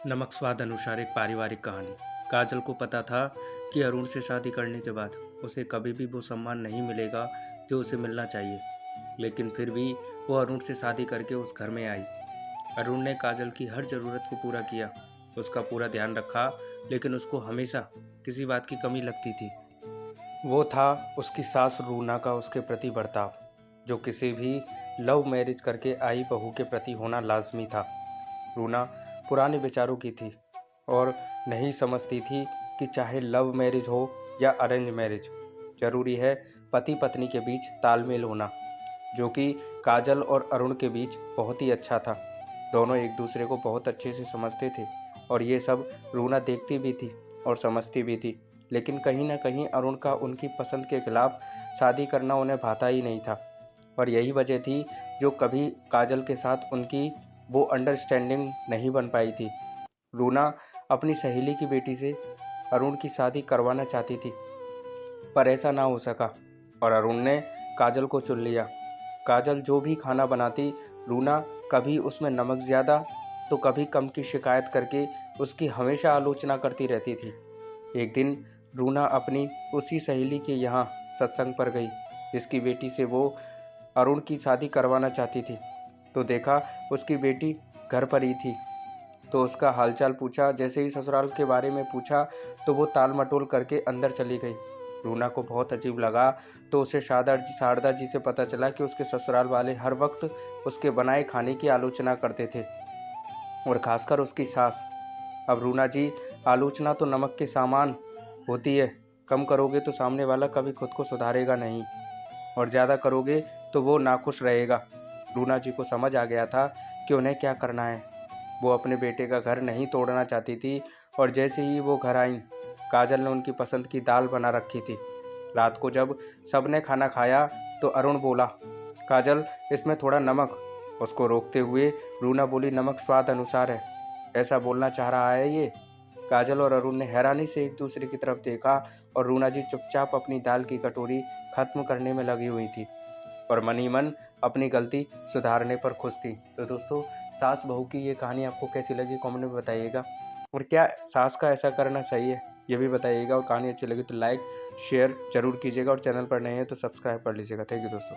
नमक स्वाद अनुसार एक पारिवारिक कहानी। काजल को पता था कि अरुण से शादी करने के बाद उसे कभी भी वो सम्मान नहीं मिलेगा जो उसे मिलना चाहिए, लेकिन फिर भी वो अरुण से शादी करके उस घर में आई। अरुण ने काजल की हर ज़रूरत को पूरा किया, उसका पूरा ध्यान रखा, लेकिन उसको हमेशा किसी बात की कमी लगती थी। वो था उसकी सास रूना का उसके प्रति बर्ताव, जो किसी भी लव मैरिज करके आई बहू के प्रति होना लाजमी था। रूना पुराने विचारों की थी और नहीं समझती थी कि चाहे लव मैरिज हो या अरेंज मैरिज, जरूरी है पति पत्नी के बीच तालमेल होना, जो कि काजल और अरुण के बीच बहुत ही अच्छा था। दोनों एक दूसरे को बहुत अच्छे से समझते थे और ये सब रूना देखती भी थी और समझती भी थी, लेकिन कहीं ना कहीं अरुण का उनकी पसंद के खिलाफ शादी करना उन्हें भाता ही नहीं था। और यही वजह थी जो कभी काजल के साथ उनकी वो अंडरस्टैंडिंग नहीं बन पाई थी। रूना अपनी सहेली की बेटी से अरुण की शादी करवाना चाहती थी, पर ऐसा ना हो सका और अरुण ने काजल को चुन लिया। काजल जो भी खाना बनाती, रूना कभी उसमें नमक ज़्यादा तो कभी कम की शिकायत करके उसकी हमेशा आलोचना करती रहती थी। एक दिन रूना अपनी उसी सहेली के यहाँ सत्संग पर गई, जिसकी बेटी से वो अरुण की शादी करवाना चाहती थी। तो देखा उसकी बेटी घर पर ही थी, तो उसका हालचाल पूछा। जैसे ही ससुराल के बारे में पूछा तो वो ताल मटोल करके अंदर चली गई। रूना को बहुत अजीब लगा, तो उसे शारदा जी से पता चला कि उसके ससुराल वाले हर वक्त उसके बनाए खाने की आलोचना करते थे, और खासकर उसकी सास। अब रूना जी, आलोचना तो नमक के सामान होती है, कम करोगे तो सामने वाला कभी खुद को सुधारेगा नहीं, और ज़्यादा करोगे तो वो नाखुश रहेगा। रूना जी को समझ आ गया था कि उन्हें क्या करना है। वो अपने बेटे का घर नहीं तोड़ना चाहती थी, और जैसे ही वो घर आईं, काजल ने उनकी पसंद की दाल बना रखी थी। रात को जब सबने खाना खाया तो अरुण बोला, काजल इसमें थोड़ा नमक। उसको रोकते हुए रूना बोली, नमक स्वाद अनुसार है। ऐसा बोलना चाह रहा है ये? काजल और अरुण ने हैरानी से एक दूसरे की तरफ देखा, और रूना जी चुपचाप अपनी दाल की कटोरी खत्म करने में लगी हुई थी और मन ही मन अपनी गलती सुधारने पर खुश थी। तो दोस्तों, सास बहू की ये कहानी आपको कैसी लगी कमेंट में बताइएगा, और क्या सास का ऐसा करना सही है ये भी बताइएगा। और कहानी अच्छी लगी तो लाइक शेयर जरूर कीजिएगा, और चैनल पर नए हैं तो सब्सक्राइब कर लीजिएगा। थैंक यू दोस्तों।